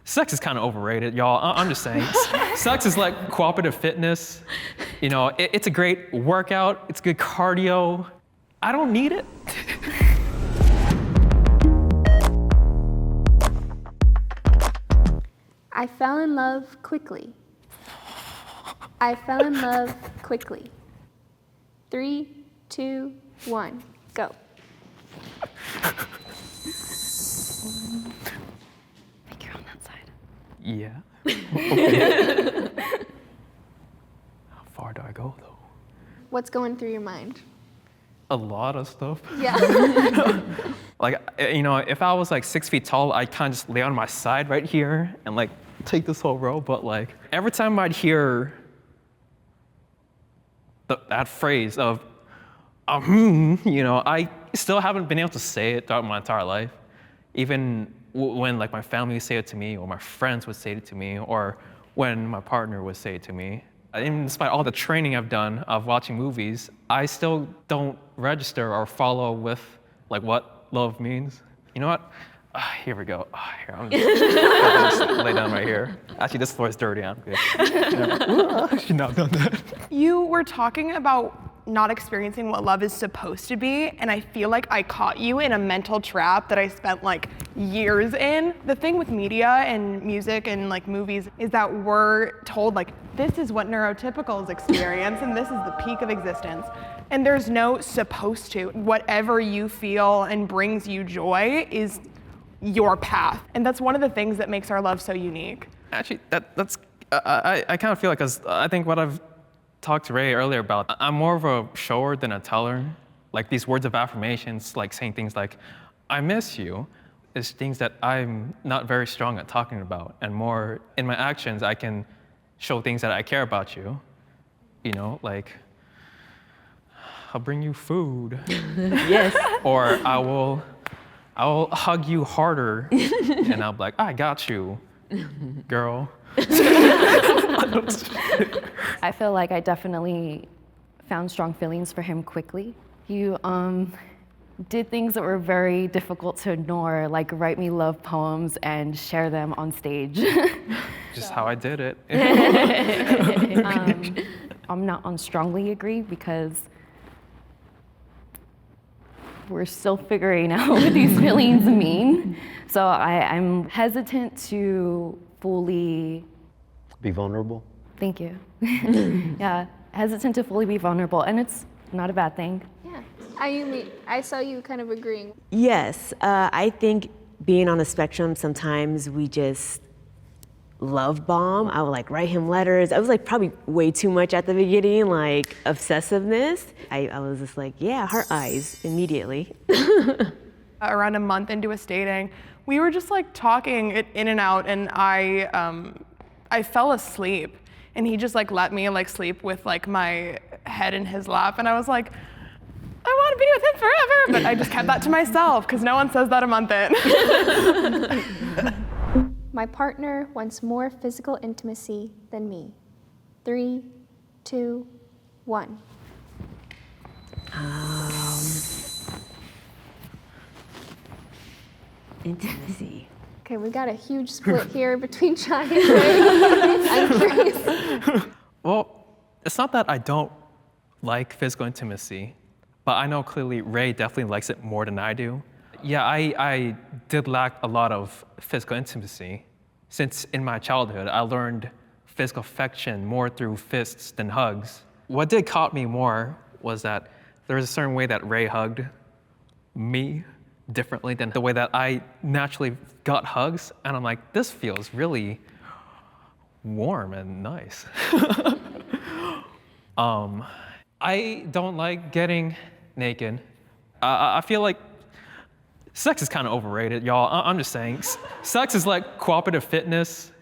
Sex is kind of overrated, y'all. I'm just saying. Sex is like cooperative fitness. You know, it's a great workout. It's good cardio. I don't need it. I fell in love quickly. I fell in love quickly. 3, 2, 1, go. Make your own that side. Yeah. Okay. How far do I go, though? What's going through your mind? A lot of stuff. Yeah. Like, you know, if I was like 6 feet tall, I'd kind of just lay on my side right here and like take this whole row. But like, every time I'd hear that phrase of, you know, I still haven't been able to say it throughout my entire life. Even when like my family would say it to me, or my friends would say it to me, or when my partner would say it to me. And despite all the training I've done of watching movies, I still don't register or follow with like what love means. You know what? Here we go. Here, I'm just lay down right here. Actually, this floor is dirty. I'm good. I should not have done that. You were talking about not experiencing what love is supposed to be, and I feel like I caught you in a mental trap that I spent like years in. The thing with media and music and like movies is that we're told like, this is what neurotypicals experience and this is the peak of existence. And there's no supposed to. Whatever you feel and brings you joy is your path. And that's one of the things that makes our love so unique. Actually, that's I kind of feel like, 'cause I think what I've talked to Ray earlier about, I'm more of a shower than a teller. Like these words of affirmations, like saying things like, I miss you, is things that I'm not very strong at talking about. And more in my actions, I can show things that I care about you. You know, like, I'll bring you food. Yes. Or I will hug you harder. And I'll be like, I got you, girl. I feel like I definitely found strong feelings for him quickly. You did things that were very difficult to ignore, like write me love poems and share them on stage. Just how I did it. I'm not on strongly agree because we're still figuring out what these feelings mean. So I'm hesitant to fully be vulnerable. Thank you. Yeah, hesitant to fully be vulnerable, and it's not a bad thing. Yeah. I saw you kind of agreeing. Yes, I think being on a spectrum, sometimes we just love bomb. I would like write him letters. I was like probably way too much at the beginning, like obsessiveness. I was just like, yeah, heart eyes immediately. Around a month into us dating, we were just like talking in and out, and I fell asleep, and he just like let me like sleep with like my head in his lap, and I was like, I want to be with him forever, but I just kept that to myself because no one says that a month in. My partner wants more physical intimacy than me. 3, 2, 1. Intimacy. Okay, we got a huge split here between Chai and Ray. I'm curious. Well, it's not that I don't like physical intimacy, but I know clearly Ray definitely likes it more than I do. Yeah, I did lack a lot of physical intimacy. Since in my childhood, I learned physical affection more through fists than hugs. What did caught me more was that there was a certain way that Ray hugged me differently than the way that I naturally got hugs. And I'm like, this feels really warm and nice. I don't like getting naked. I feel like sex is kind of overrated, y'all. I'm just saying. Sex is like cooperative fitness.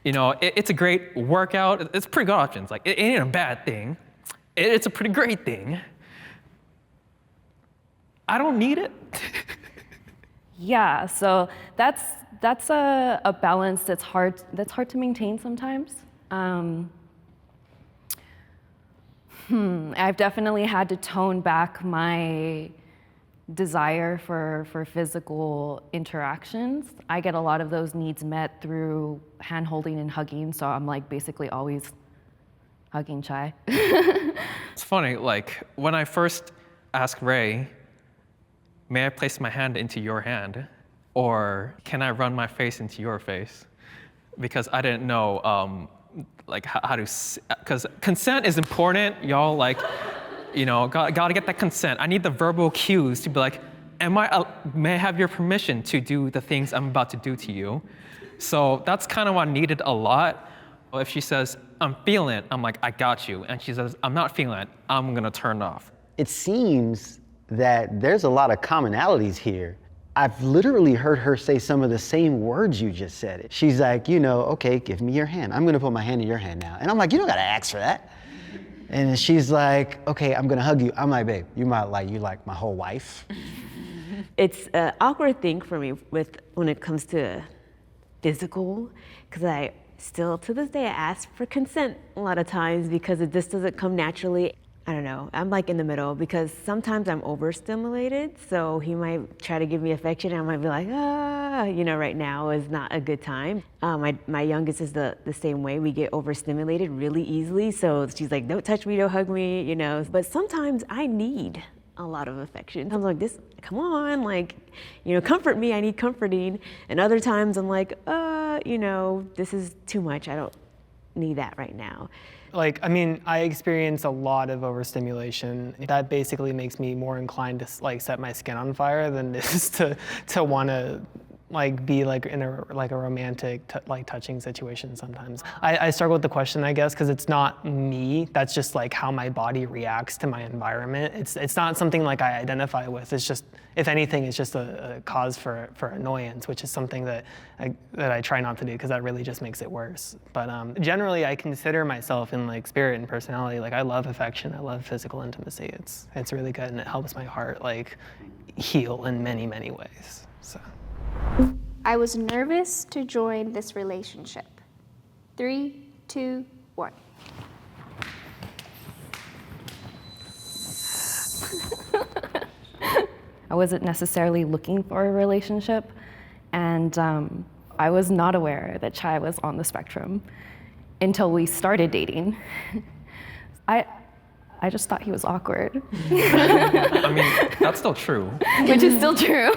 You know, it's a great workout. It's pretty good options. Like, it ain't a bad thing. It's a pretty great thing. I don't need it. Yeah, so that's a balance that's hard to maintain sometimes. I've definitely had to tone back my desire for physical interactions. I get a lot of those needs met through hand holding and hugging, so I'm like basically always hugging Chai. It's funny, like when I first asked Ray, may I place my hand into your hand? Or can I run my face into your face? Because I didn't know like how to, because consent is important, y'all, like, you know, gotta get that consent. I need the verbal cues to be like, may I have your permission to do the things I'm about to do to you? So that's kind of what I needed a lot. If she says, I'm feeling it, I'm like, I got you. And she says, I'm not feeling it, I'm gonna turn off. It seems that there's a lot of commonalities here. I've literally heard her say some of the same words you just said. She's like, you know, okay, give me your hand. I'm gonna put my hand in your hand now. And I'm like, you don't gotta ask for that. And she's like, okay, I'm gonna hug you. I'm like, babe, you like my whole wife. It's an awkward thing for me when it comes to physical, because I still, to this day, I ask for consent a lot of times because it just doesn't come naturally. I don't know, I'm like in the middle because sometimes I'm overstimulated, so he might try to give me affection and I might be like, you know, right now is not a good time. My youngest is the same way. We get overstimulated really easily, so she's like, don't touch me, don't hug me, you know. But sometimes I need a lot of affection. I'm like, come on, like, you know, comfort me, I need comforting. And other times I'm like, you know, this is too much, I don't need that right now. Like, I mean, I experience a lot of overstimulation. That basically makes me more inclined to like set my skin on fire than it is to want to like be like in a romantic like touching situation sometimes. I struggle with the question, I guess, because it's not me. That's just like how my body reacts to my environment. It's not something like I identify with. It's just, if anything, it's just a cause for annoyance, which is something that I try not to do because that really just makes it worse. But generally, I consider myself in like spirit and personality. Like I love affection. I love physical intimacy. It's really good and it helps my heart like heal in many, many ways. So. I was nervous to join this relationship. 3, 2, 1. I wasn't necessarily looking for a relationship, and I was not aware that Chai was on the spectrum until we started dating. I just thought he was awkward. I mean, that's still true. Which is still true.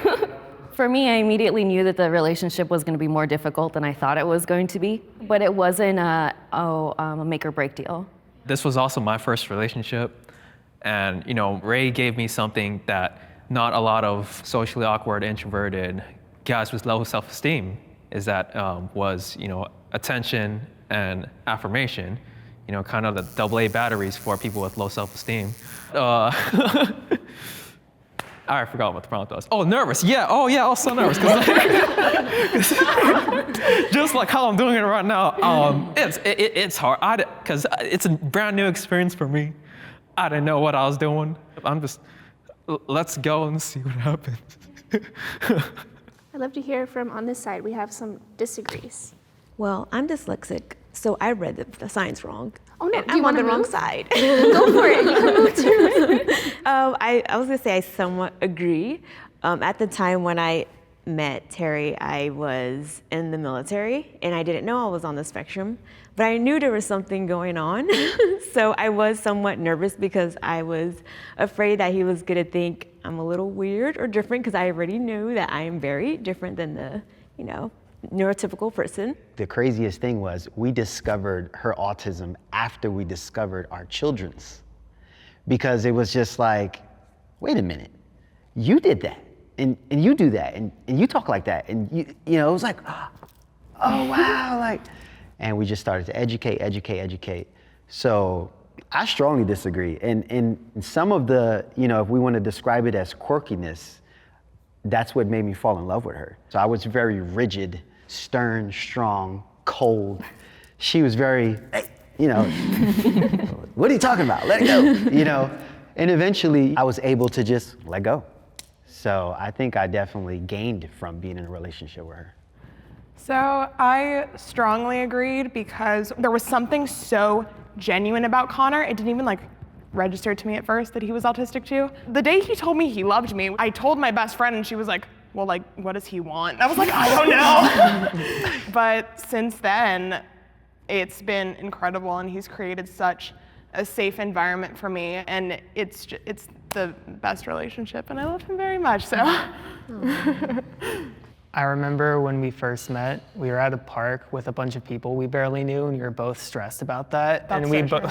For me, I immediately knew that the relationship was going to be more difficult than I thought it was going to be, but it wasn't a make or break deal. This was also my first relationship, and you know, Ray gave me something that not a lot of socially awkward, introverted guys with low self-esteem is that was, you know, attention and affirmation, you know, kind of the AA batteries for people with low self-esteem. I forgot what the prompt was. Oh, nervous. Yeah. Oh, yeah. I was so nervous. Just like how I'm doing it right now. It's hard. Because it's a brand new experience for me. I didn't know what I was doing. I'm just, let's go and see what happens. I'd love to hear from on this side. We have some disagrees. Well, I'm dyslexic, so I read the signs wrong. Oh no, I'm on the wrong side. Go for it. You can move too. I was gonna say I somewhat agree. At the time when I met Terry, I was in the military and I didn't know I was on the spectrum, but I knew there was something going on. So I was somewhat nervous because I was afraid that he was gonna think I'm a little weird or different because I already knew that I am very different than the, you know, neurotypical person. The craziest thing was we discovered her autism after we discovered our children's, because it was just like, wait a minute, you did that and you do that and you talk like that and you know, it was like, oh wow, like, and we just started to educate. So I strongly disagree. And some of the, you know, if we want to describe it as quirkiness, that's what made me fall in love with her. So I was very rigid, stern, strong, cold. She was very, hey, you know, what are you talking about? Let it go, you know? And eventually I was able to just let go. So I think I definitely gained from being in a relationship with her. So I strongly agreed because there was something so genuine about Connor. It didn't even like register to me at first that he was autistic too. The day he told me he loved me, I told my best friend and she was like, well, like, what does he want? And I was like, I don't know. But since then, it's been incredible, and he's created such a safe environment for me, and it's the best relationship, and I love him very much, so. I remember when we first met, we were at a park with a bunch of people we barely knew, and we were both stressed about that. That's and we so true.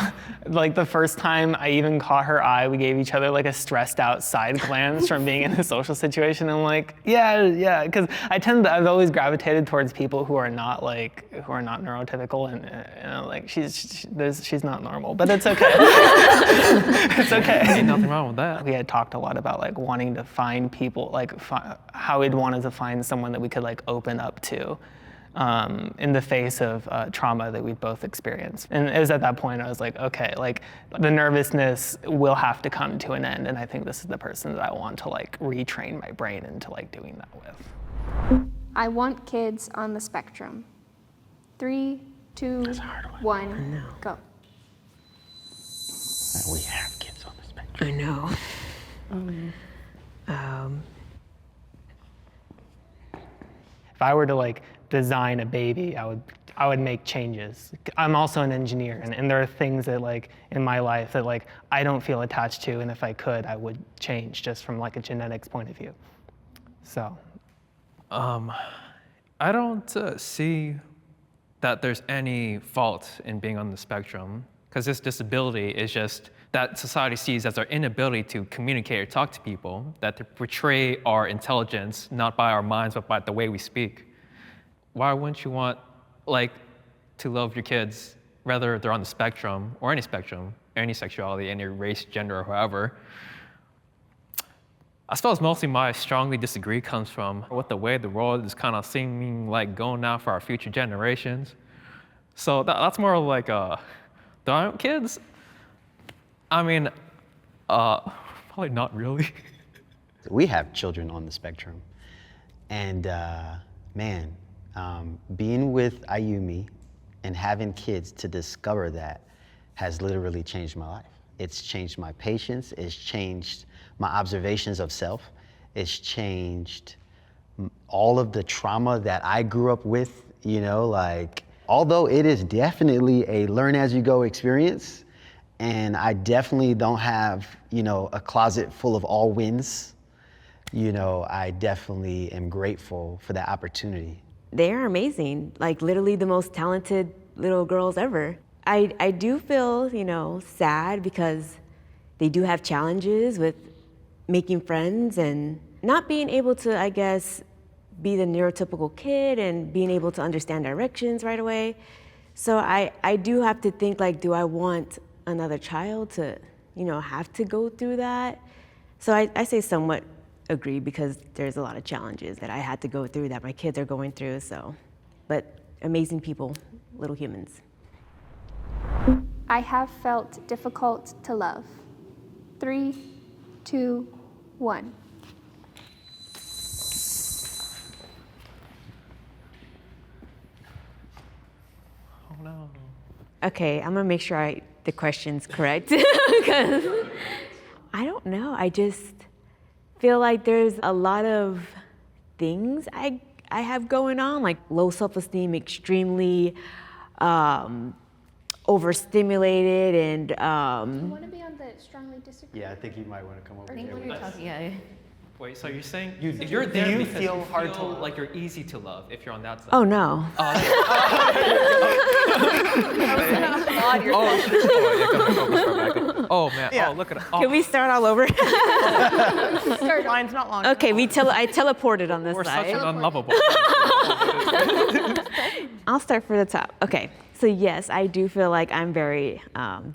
like the first time I even caught her eye, we gave each other like a stressed out side glance from being in a social situation. I'm like, yeah, because I've always gravitated towards people who are not neurotypical, and like she's not normal, but it's okay. It's okay. Ain't nothing wrong with that. We had talked a lot about like wanting to find people, like how we'd wanted to find someone that we could like open up to in the face of trauma that we'd both experienced. And it was at that point I was like, okay, like the nervousness will have to come to an end, and I think this is the person that I want to like retrain my brain into like doing that with. I want kids on the spectrum. 3, 2, 1, go. We have kids on the spectrum. I know. If I were to like design a baby, I would make changes. I'm also an engineer, and there are things that like in my life that like I don't feel attached to, and if I could, I would change just from like a genetics point of view. So. I don't see that there's any fault in being on the spectrum, because this disability is just that society sees as our inability to communicate or talk to people, that to portray our intelligence, not by our minds, but by the way we speak. Why wouldn't you want, like, to love your kids, whether they're on the spectrum, or any sexuality, any race, gender, or however? I suppose mostly my strongly disagree comes from what the way the world is kind of seeming like going now for our future generations. So that's more like, do I want kids? I mean, probably not really. We have children on the spectrum. And man, being with Ayumi and having kids to discover that has literally changed my life. It's changed my patience, it's changed my observations of self, it's changed all of the trauma that I grew up with, you know, like, although it is definitely a learn as you go experience, and I definitely don't have, you know, a closet full of all wins, you know, I definitely am grateful for that opportunity. They're amazing, like literally the most talented little girls ever. I do feel, you know, sad because they do have challenges with making friends and not being able to, I guess, be the neurotypical kid and being able to understand directions right away. So I do have to think, like, do I want another child to, you know, have to go through that? So I say somewhat agree, because there's a lot of challenges that I had to go through that my kids are going through, so. But amazing people, little humans. I have felt difficult to love. 3, 2, 1. Oh no. Okay, I'm gonna make sure the question's correct, because I don't know. I just feel like there's a lot of things I have going on, like low self-esteem, extremely overstimulated, and You want to be on the strongly disagree? Yeah, I think you might want to come over here. Yeah. Wait, so you're saying you're there do you because feel you hard feel to- like you're easy to love if you're on that side? oh no. Oh man! Yeah. Oh, look at it. Can we start all over? Line's not long. Okay, I teleported on this We're such side. an unlovable. I'll start from the top. Okay, so yes, I do feel like I'm very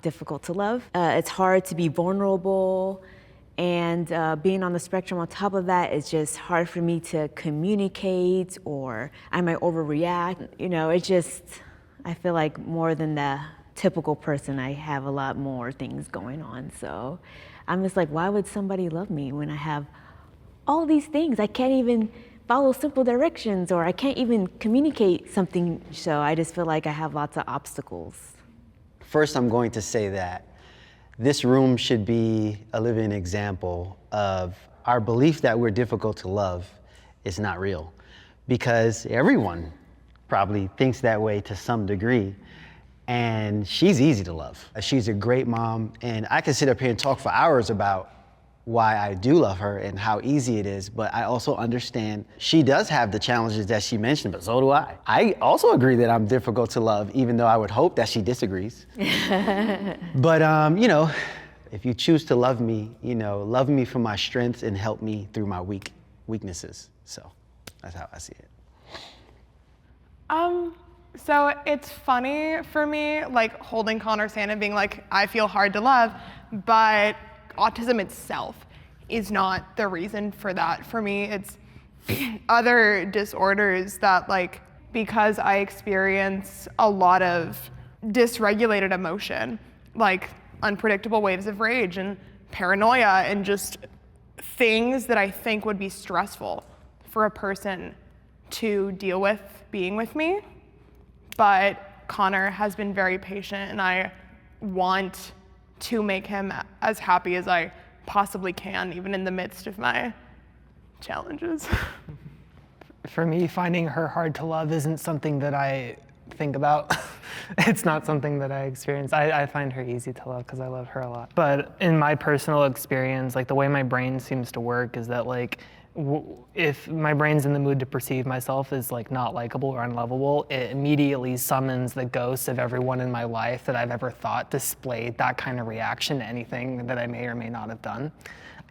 difficult to love. It's hard to be vulnerable, and being on the spectrum on top of that, it's just hard for me to communicate, or I might overreact. You know, it's just, I feel like more than the typical person, I have a lot more things going on. So I'm just like, why would somebody love me when I have all these things? I can't even follow simple directions, or I can't even communicate something. So I just feel like I have lots of obstacles. First, I'm going to say that This room should be a living example of our belief that we're difficult to love is not real, because everyone probably thinks that way to some degree. And she's easy to love. She's a great mom, and I can sit up here and talk for hours about why I do love her and how easy it is, but I also understand she does have the challenges that she mentioned, but so do I. I also agree that I'm difficult to love, even though I would hope that she disagrees. But you know, if you choose to love me, you know, love me for my strengths and help me through my weaknesses. So that's how I see it. So it's funny for me, like holding Connor's hand and being like, I feel hard to love, but autism itself is not the reason for that. For me, it's other disorders that, like, because I experience a lot of dysregulated emotion, like unpredictable waves of rage and paranoia and just things that I think would be stressful for a person to deal with being with me. But Connor has been very patient, and I want to make him as happy as I possibly can, even in the midst of my challenges. For me, finding her hard to love isn't something that I think about. It's not something that I experience. I find her easy to love because I love her a lot. But in my personal experience, like the way my brain seems to work is that, like, if my brain's in the mood to perceive myself as like not likable or unlovable, it immediately summons the ghosts of everyone in my life that I've ever thought displayed that kind of reaction to anything that I may or may not have done.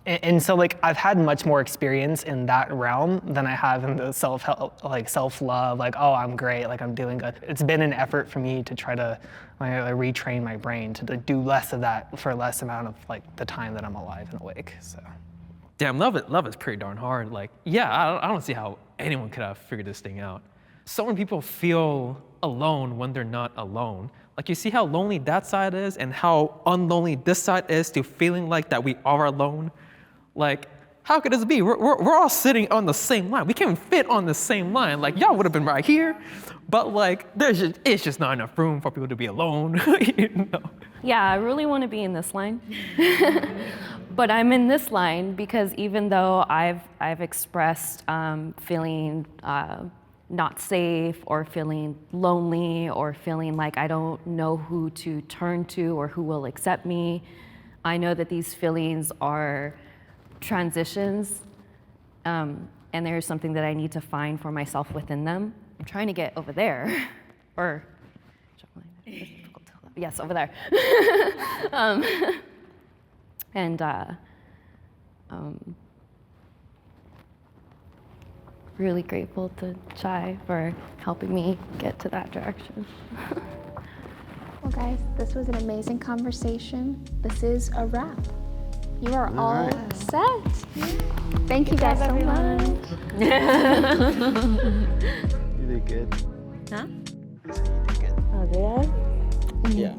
And so, like, I've had much more experience in that realm than I have in the self-help, like self-love, like, oh, I'm great, like I'm doing good. It's been an effort for me to try to retrain my brain to do less of that for less amount of like the time that I'm alive and awake, so. Damn, love is pretty darn hard. Like, yeah, I don't see how anyone could have figured this thing out. So many people feel alone when they're not alone. Like, you see how lonely that side is and how unlonely this side is to feeling like that we are alone. Like, how could this be? We're all sitting on the same line. We can't fit on the same line. Like, y'all would have been right here, but like, it's just not enough room for people to be alone. You know? Yeah, I really want to be in this line. But I'm in this line because even though I've expressed feeling not safe or feeling lonely or feeling like I don't know who to turn to or who will accept me, I know that these feelings are transitions, and there's something that I need to find for myself within them. I'm trying to get over there, or it's difficult to, yes, over there. And really grateful to Chai for helping me get to that direction. Well, guys, this was an amazing conversation. This is a wrap. You are all set. Thank you guys so much. You did good. Huh? You did good. Oh, did I? Yeah.